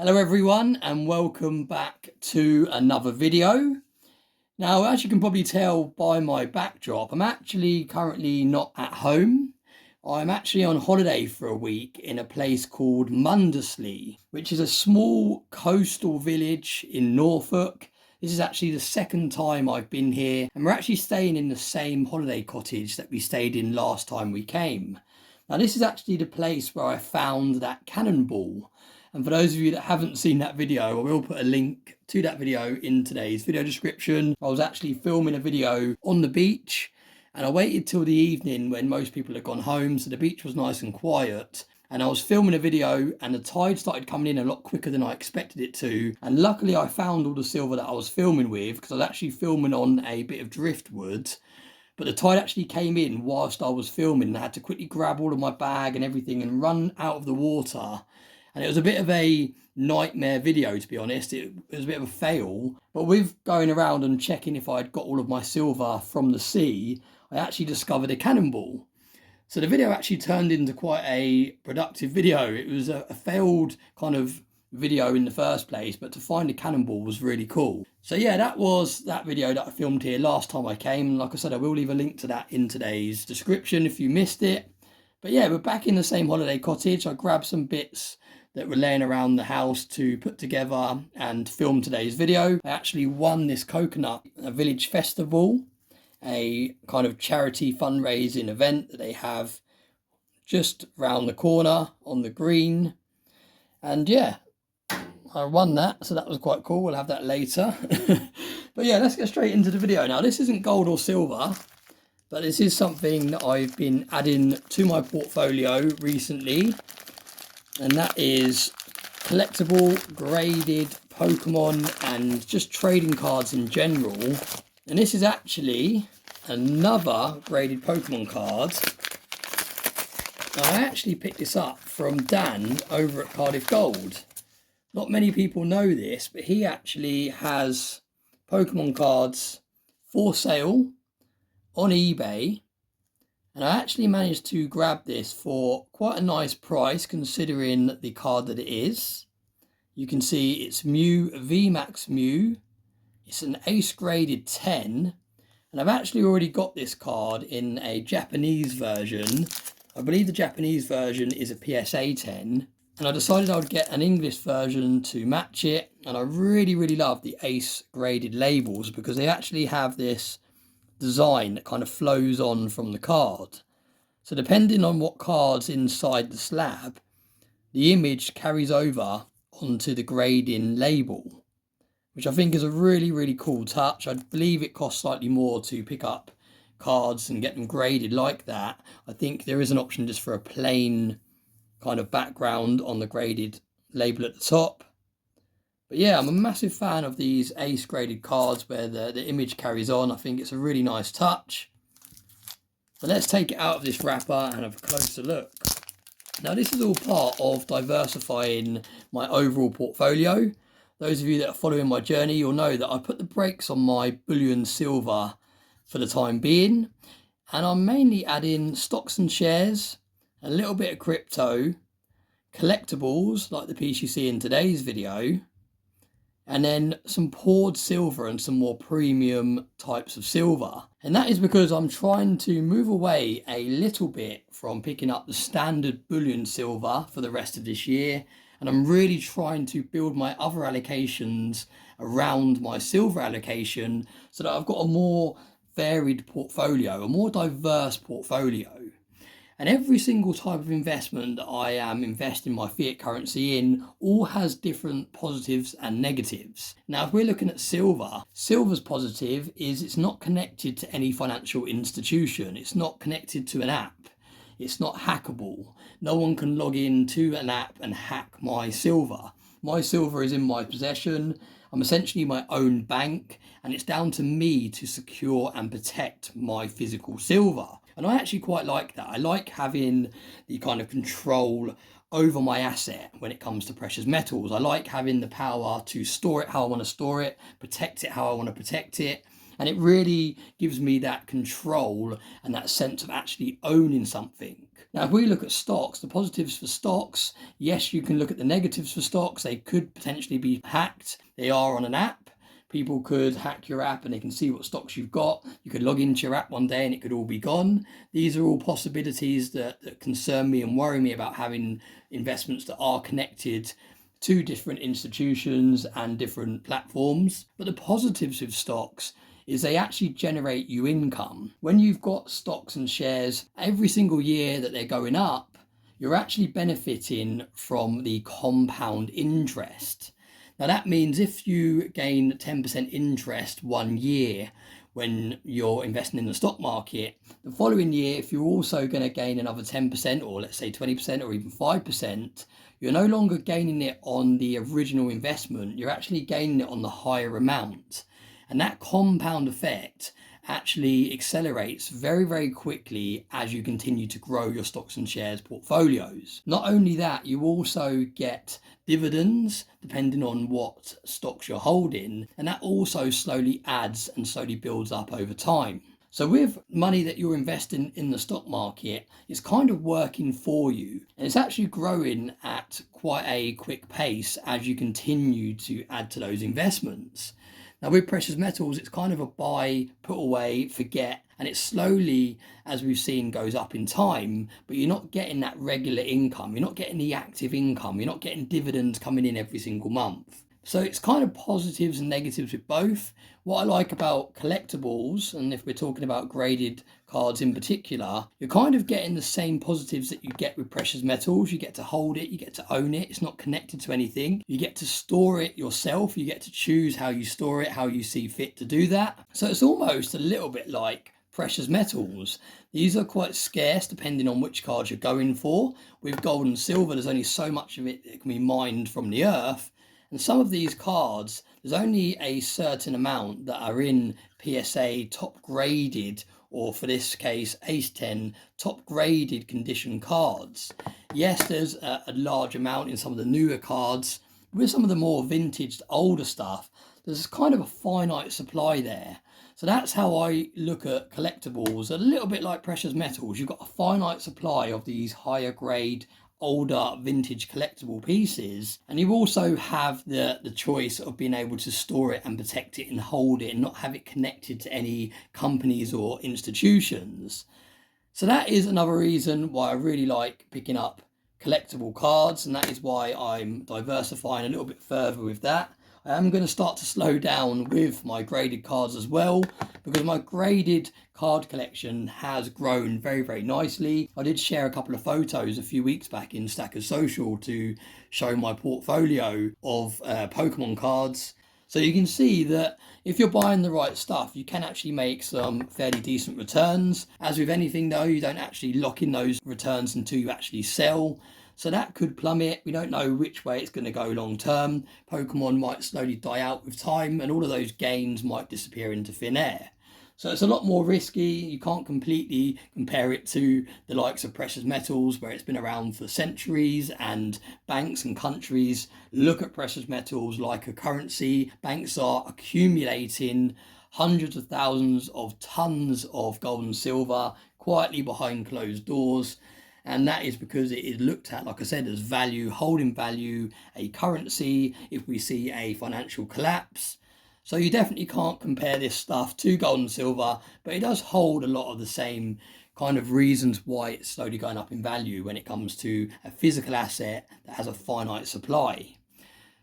Hello everyone and welcome back to another video. Now, as you can probably tell by my backdrop, I'm actually currently not at home. I'm actually on holiday for a week in a place called Mundersley, which is a small coastal village in Norfolk. This is actually the second time I've been here, and we're actually staying in the same holiday cottage that we stayed in last time we came. Now, this is actually the place where I found that cannonball. And for those of you that haven't seen that video, I will put a link to that video in today's video description. I was actually filming a video on the beach, and I waited till the evening when most people had gone home, so the beach was nice and quiet. And I was filming a video and the tide started coming in a lot quicker than I expected it to. And luckily I found all the silver that I was filming with, because I was actually filming on a bit of driftwood. But the tide actually came in whilst I was filming, and I had to quickly grab all of my bag and everything and run out of the water. And it was a bit of a nightmare video, to be honest. It was a bit of a fail. But with going around and checking if I'd got all of my silver from the sea, I actually discovered a cannonball. So the video actually turned into quite a productive video. It was a failed kind of video in the first place, but to find a cannonball was really cool. So yeah, that was that video that I filmed here last time I came. Like I said, I will leave a link to that in today's description if you missed it. But yeah, we're back in the same holiday cottage. I grabbed some bits that were laying around the house to put together and film today's video. I actually won this coconut a village festival, a kind of charity fundraising event that they have just round the corner on the green. And yeah, I won that, so that was quite cool. We'll have that later. But yeah, let's get straight into the video. Now, this isn't gold or silver, but this is something that I've been adding to my portfolio recently. And that is collectible, graded Pokemon and just trading cards in general. And this is actually another graded Pokemon card. I actually picked this up from Dan over at Cardiff Gold. Not many people know this, but he actually has Pokemon cards for sale on eBay. And I actually managed to grab this for quite a nice price considering the card that it is. You can see it's Mew VMAX Mew. It's an ace graded 10. And I've actually already got this card in a Japanese version. I believe the Japanese version is a PSA 10. And I decided I would get an English version to match it. And I really love the ace graded labels because they actually have this design that kind of flows on from the card. So depending on what card's inside the slab, the image carries over onto the grading label, which I think is a really cool touch. I believe it costs slightly more to pick up cards and get them graded like that. I think there is an option just for a plain kind of background on the graded label at the top. But yeah, I'm a massive fan of these ace graded cards where the image carries on. I think it's a really nice touch. But let's take it out of this wrapper and have a closer look. Now, this is all part of diversifying my overall portfolio. Those of you that are following my journey, you'll know that I put the brakes on my bullion silver for the time being. And I'm mainly adding stocks and shares, a little bit of crypto, collectibles like the piece you see in today's video, and then some poured silver and some more premium types of silver. And that is because I'm trying to move away a little bit from picking up the standard bullion silver for the rest of this year. And I'm really trying to build my other allocations around my silver allocation so that I've got a more varied portfolio, a more diverse portfolio. And every single type of investment that I am investing my fiat currency in all has different positives and negatives. Now, if we're looking at silver, silver's positive is it's not connected to any financial institution. It's not connected to an app. It's not hackable. No one can log in to an app and hack my silver. My silver is in my possession. I'm essentially my own bank, and it's down to me to secure and protect my physical silver. And I actually quite like that. I like having the kind of control over my asset when it comes to precious metals. I like having the power to store it how I want to store it, protect it how I want to protect it. And it really gives me that control and that sense of actually owning something. Now, if we look at stocks, the positives for stocks, yes, you can look at the negatives for stocks. They could potentially be hacked. They are on an app. People could hack your app and they can see what stocks you've got. You could log into your app one day and it could all be gone. These are all possibilities that concern me and worry me about having investments that are connected to different institutions and different platforms. But the positives with stocks is they actually generate you income. When you've got stocks and shares every single year that they're going up, you're actually benefiting from the compound interest. Now that means if you gain 10% interest one year when you're investing in the stock market, the following year, if you're also going to gain another 10%, or let's say 20% or even 5%, you're no longer gaining it on the original investment, you're actually gaining it on the higher amount. And that compound effect actually accelerates very, very quickly as you continue to grow your stocks and shares portfolios. Not only that, you also get dividends depending on what stocks you're holding, and that also slowly adds and slowly builds up over time. So with money that you're investing in the stock market, it's kind of working for you, and it's actually growing at quite a quick pace as you continue to add to those investments. Now with precious metals, it's kind of a buy, put away, forget, and it slowly, as we've seen, goes up in time, but you're not getting that regular income. You're not getting the active income. You're not getting dividends coming in every single month. So it's kind of positives and negatives with both. What I like about collectibles, and if we're talking about graded cards in particular, you're kind of getting the same positives that you get with precious metals. You get to hold it, you get to own it. It's not connected to anything. You get to store it yourself. You get to choose how you store it, how you see fit to do that. So it's almost a little bit like precious metals. These are quite scarce depending on which cards you're going for. With gold and silver, there's only so much of it that can be mined from the earth. And some of these cards, there's only a certain amount that are in PSA top graded, or for this case, Ace 10 top graded condition cards. Yes, there's a large amount in some of the newer cards. With some of the more vintage, older stuff, there's kind of a finite supply there. So that's how I look at collectibles, a little bit like precious metals. You've got a finite supply of these higher grade, older vintage collectible pieces, and you also have the choice of being able to store it and protect it and hold it and not have it connected to any companies or institutions. So that is another reason why I really like picking up collectible cards, and that is why I'm diversifying a little bit further with that. I am going to start to slow down with my graded cards as well, because my graded card collection has grown very, very nicely. I did share a couple of photos a few weeks back in Stackers Social to show my portfolio of Pokemon cards. So you can see that if you're buying the right stuff, you can actually make some fairly decent returns. As with anything though, you don't actually lock in those returns until you actually sell. So that could plummet. We don't know which way it's going to go long term. Pokemon might slowly die out with time and all of those gains might disappear into thin air. So it's a lot more risky. You can't completely compare it to the likes of precious metals, where it's been around for centuries, and banks and countries look at precious metals like a currency. Banks are accumulating hundreds of thousands of tons of gold and silver quietly behind closed doors. And that is because it is looked at, like I said, as value, holding value, a currency if we see a financial collapse. So you definitely can't compare this stuff to gold and silver, but it does hold a lot of the same kind of reasons why it's slowly going up in value when it comes to a physical asset that has a finite supply.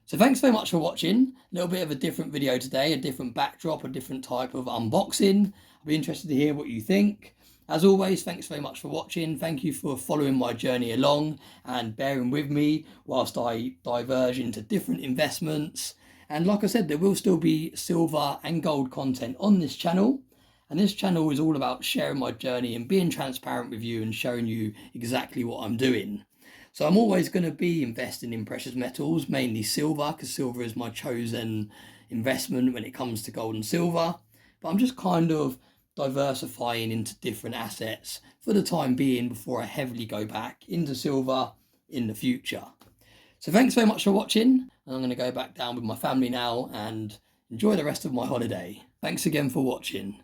So thanks very much for watching. A little bit of a different video today, a different backdrop, a different type of unboxing. I'll be interested to hear what you think. As always, thanks very much for watching. Thank you for following my journey along and bearing with me whilst I diverge into different investments. And like I said, there will still be silver and gold content on this channel. And this channel is all about sharing my journey and being transparent with you and showing you exactly what I'm doing. So I'm always going to be investing in precious metals, mainly silver, because silver is my chosen investment when it comes to gold and silver. But I'm just kind of diversifying into different assets for the time being before I heavily go back into silver in the future. So thanks very much for watching. I'm going to go back down with my family now and enjoy the rest of my holiday. Thanks again for watching.